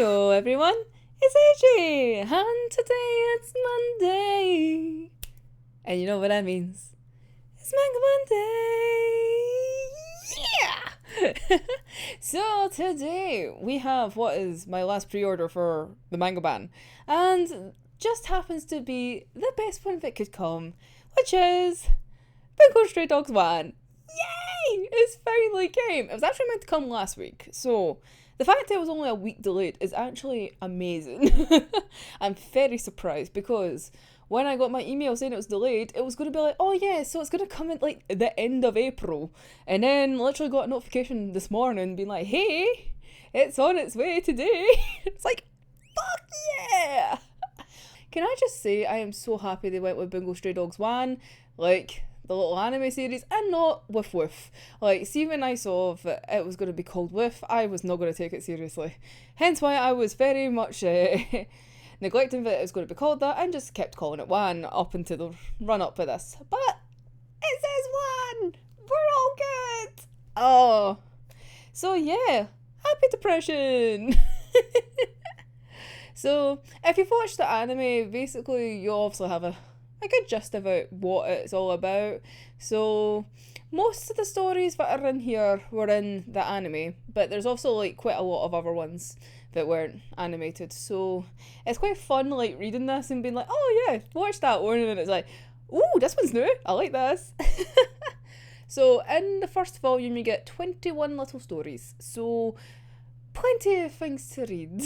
Heyo everyone, it's AJ, and today it's Monday. And you know what that means? It's Manga Monday! Yeah! So today we have what is my last pre-order for the Manga Ban. And just happens to be the best one that could come, which is Bungo Wan. Yay! It's finally came. It was actually meant to come last week, so the fact that it was only a week delayed is actually amazing. I'm very surprised because when I got my email saying it was delayed, it was going to be like, oh yeah, so it's going to come in like the end of April. And then literally got a notification this morning being like, hey, it's on its way today. It's like, fuck yeah! Can I just say I am so happy they went with Bungo Wan, like the little anime series, and not Woof Woof. Like, see, when I saw that it was going to be called Woof, I was not going to take it seriously. Hence why I was very much neglecting that it was going to be called that and just kept calling it Wan up into the run up with this. But it says Wan! We're all good! Oh. So yeah, happy depression! So, if you've watched the anime, basically you obviously have a good gist about what it's all about. So, most of the stories that are in here were in the anime, but there's also like quite a lot of other ones that weren't animated. So, it's quite fun like reading this and being like, oh yeah, watch that one, and it's like, ooh, this one's new, I like this. So, in the first volume you get 21 little stories, so plenty of things to read.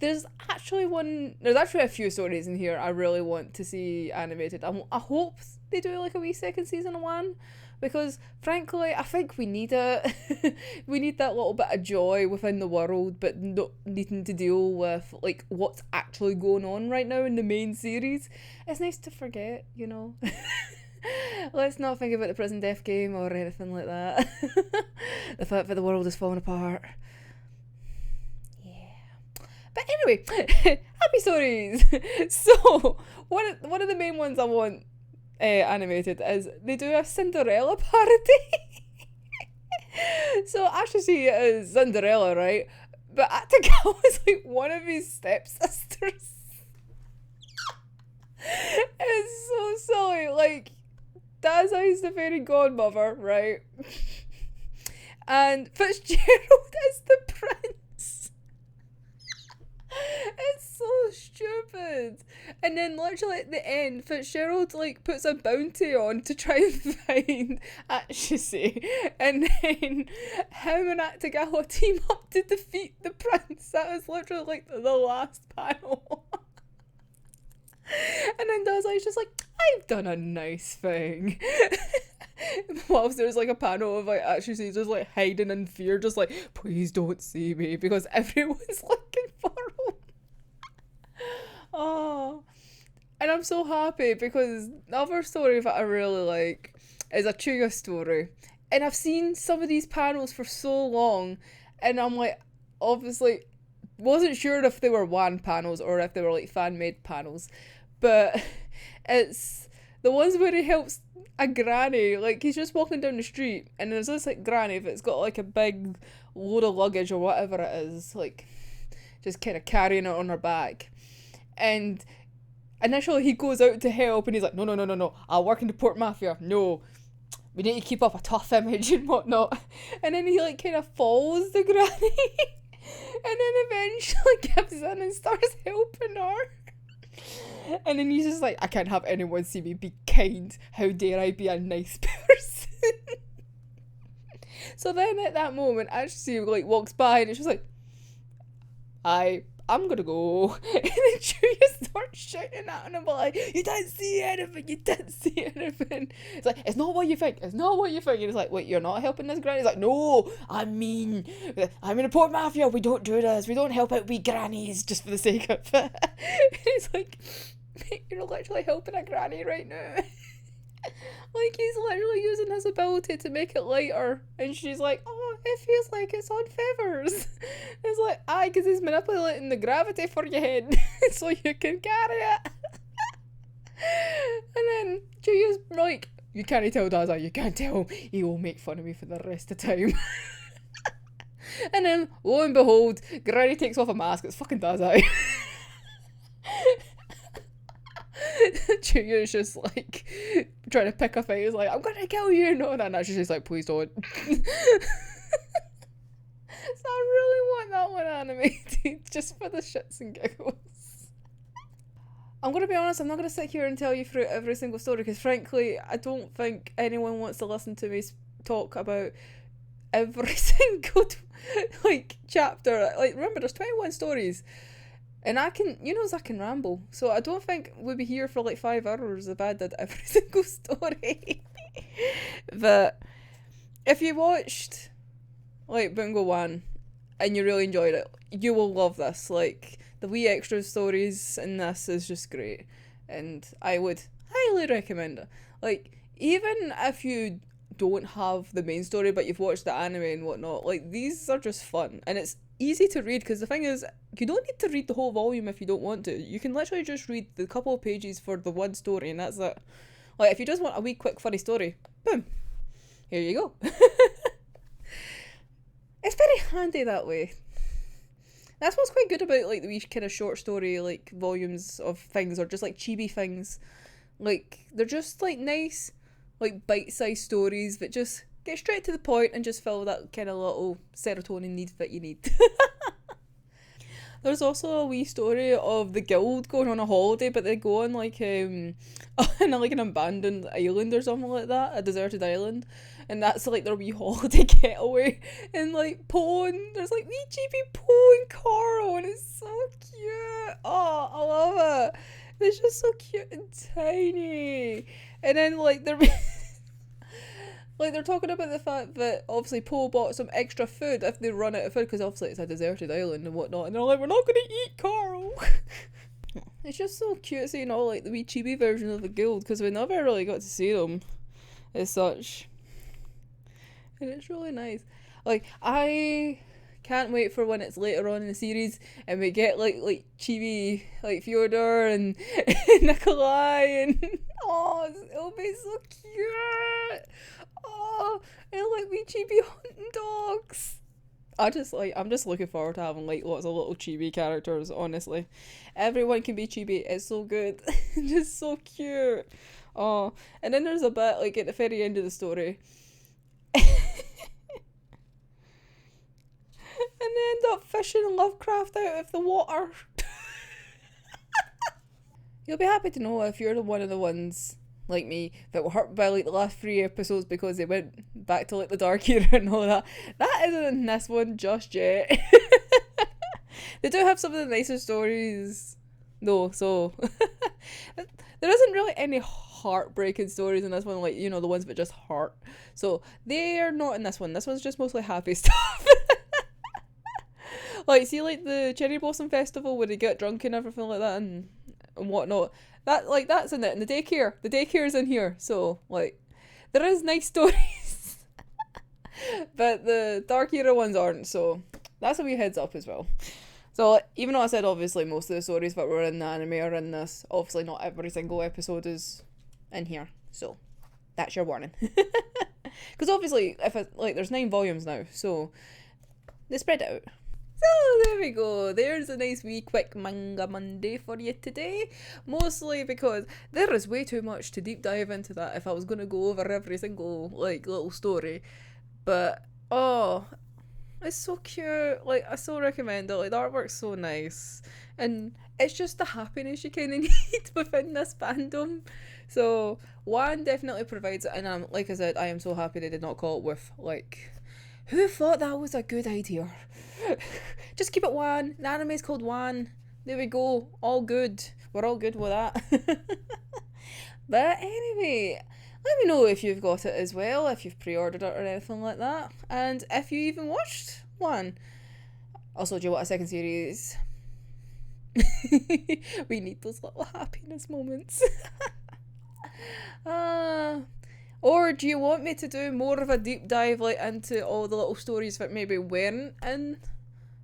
There's actually a few stories in here I really want to see animated. I hope they do like a wee second season of one, because frankly I think we need it. We need that little bit of joy within the world, but not needing to deal with like what's actually going on right now in the main series. It's nice to forget, you know. Let's not think about the prison death game or anything like that. The fact that the world is falling apart. But anyway, happy stories. So one of the main ones I want animated is they do a Cinderella parody. So actually see it as Cinderella, right? But Attica was like one of his stepsisters. It's so silly. Like, Dazzai's the fairy godmother, right? And Fitzgerald is the prince. It's so stupid. And then literally at the end, Fitzgerald like puts a bounty on to try and find Atchison, and then him and Atagawa team up to defeat the prince. That was literally like the last panel. And then Dazai's just like, I've done a nice thing. Whilst there's like a panel of like actually just like hiding in fear, just like, please don't see me, because everyone's looking for him. Oh, and I'm so happy because the other story that I really like is a Chuya story, and I've seen some of these panels for so long, and I'm like, obviously wasn't sure if they were Wan panels or if they were like fan made panels, but it's the ones where he helps a granny. Like, he's just walking down the street and there's this like granny that's got like a big load of luggage or whatever it is, like just kind of carrying it on her back. And initially he goes out to help and he's like, no, I'll work in the port mafia. No, we need to keep up a tough image and whatnot. And then he like kind of follows the granny and then eventually gives in and starts helping her. And then he's just like, I can't have anyone see me be kind. How dare I be a nice person? So then at that moment, Ashley like walks by and it's just like, I'm gonna go. And then Julia starts shouting at him like, you didn't see anything. It's like, it's not what you think. And it's like, wait, you're not helping this granny? He's like, no, I'm in a port mafia. We don't do this. We don't help out wee grannies just for the sake of it. And he's like, mate, you're literally helping a granny right now. Like, he's literally using his ability to make it lighter, and she's like, oh, it feels like it's on feathers. It's like, aye, because he's manipulating the gravity for your head so you can carry it. And then Julia's like, you can't tell Daza, you can't tell him, he will make fun of me for the rest of the time. And then, lo and behold, Granny takes off a mask. It's fucking Dazai. Chiyu's just like trying to pick a fight. He's like, I'm gonna kill you. No, and she's just like, please don't. So I really want that one animated just for the shits and giggles. I'm going to be honest, I'm not going to sit here and tell you through every single story because frankly, I don't think anyone wants to listen to me talk about every single like chapter. Like, remember, there's 21 stories. And I can ramble. So I don't think we'll be here for like 5 hours if I did every single story. But if you watched like Bungo Wan and you really enjoyed it, you will love this. Like, the wee extra stories in this is just great. And I would highly recommend it. Like, even if you don't have the main story but you've watched the anime and whatnot, like, these are just fun. And it's easy to read because the thing is, you don't need to read the whole volume if you don't want to. You can literally just read the couple of pages for the one story and that's it. Like, if you just want a wee quick funny story, boom, here you go. It's very handy that way. That's what's quite good about like the wee kind of short story like volumes of things, or just like chibi things. Like, they're just like nice, like bite-sized stories that just get straight to the point and just fill that kind of little serotonin need that you need. There's also a wee story of the guild going on a holiday, but they go on like in like an abandoned island or something like that, a deserted island, and that's like their wee holiday getaway. And like Poe, and there's like wee chibi Poe and Carl, and it's so cute. Oh, I love it. They're just so cute and tiny. And then like they're like they're talking about the fact that obviously Poe bought some extra food if they run out of food, because obviously it's a deserted island and whatnot, and they're like, we're not going to eat Carl. It's just so cute seeing all like the wee chibi version of the guild, because we never really got to see them as such, and it's really nice. Like, I can't wait for when it's later on in the series and we get like chibi like Fyodor and Nikolai, and oh, it'll be so cute. Oh, and like wee chibi hunting dogs. I'm just looking forward to having like lots of little chibi characters, honestly. Everyone can be chibi, it's so good. Just so cute. Oh, and then there's a bit like at the very end of the story. And they end up fishing Lovecraft out of the water. You'll be happy to know if you're one of the ones like me that were hurt by like the last 3 episodes because they went back to like the Dark Era and all that. That isn't in this one just yet. They do have some of the nicer stories though, so there isn't really any heartbreaking stories in this one, like, you know, the ones that just hurt. So they are not in this one. This one's just mostly happy stuff. Like, see, like the Cherry Blossom Festival where they get drunk and everything like that and whatnot. That's in it. And the daycare's in here. So, like, there is nice stories. But the Dark Era ones aren't, so that's a wee heads up as well. So, like, even though I said obviously most of the stories that were in the anime are in this, obviously not every single episode is in here. So, that's your warning. Because obviously, there's 9 volumes now, so they spread it out. So there we go, there's a nice wee quick Manga Monday for you today, mostly because there is way too much to deep dive into that if I was going to go over every single like little story, but oh, it's so cute. Like, I so recommend it. Like, the artwork's so nice, and it's just the happiness you kind of need within this fandom. So Wan definitely provides it, and like I said, I am so happy they did not call it with like, who thought that was a good idea? Just keep it Wan. The anime's called Wan. There we go. All good. We're all good with that. But anyway, let me know if you've got it as well, if you've pre-ordered it or anything like that, and if you even watched Wan. Also, do you want a second series? We need those little happiness moments. Or do you want me to do more of a deep dive like into all the little stories that maybe weren't in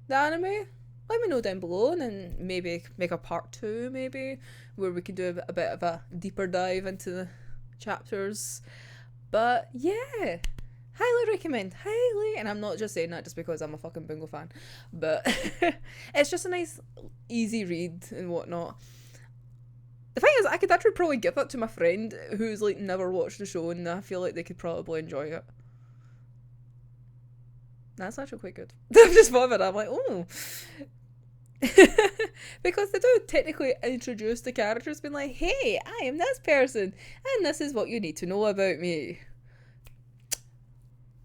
the anime? Let me know down below, and then maybe make a part 2 maybe, where we can do a bit of a deeper dive into the chapters. But yeah, highly recommend, highly. And I'm not just saying that just because I'm a fucking Bungo fan, but it's just a nice, easy read and whatnot. The thing is, I could actually probably give that to my friend who's like never watched the show, and I feel like they could probably enjoy it. That's actually quite good. I've just thought of it. I'm like, oh. Because they do technically introduce the characters, being like, hey, I am this person, and this is what you need to know about me.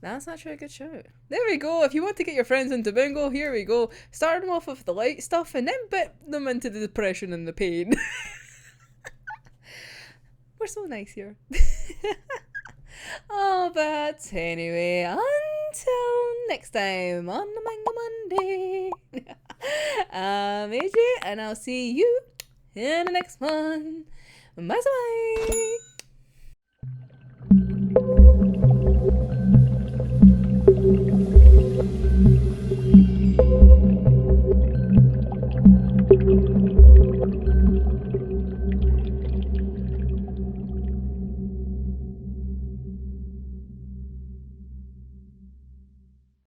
That's actually a good show. There we go. If you want to get your friends into Bungo, here we go. Start them off with the light stuff and then bit them into the depression and the pain. We're so nice here. Oh, but anyway, until next time on the Manga Monday, I'm AJ, and I'll see you in the next one. Bye bye.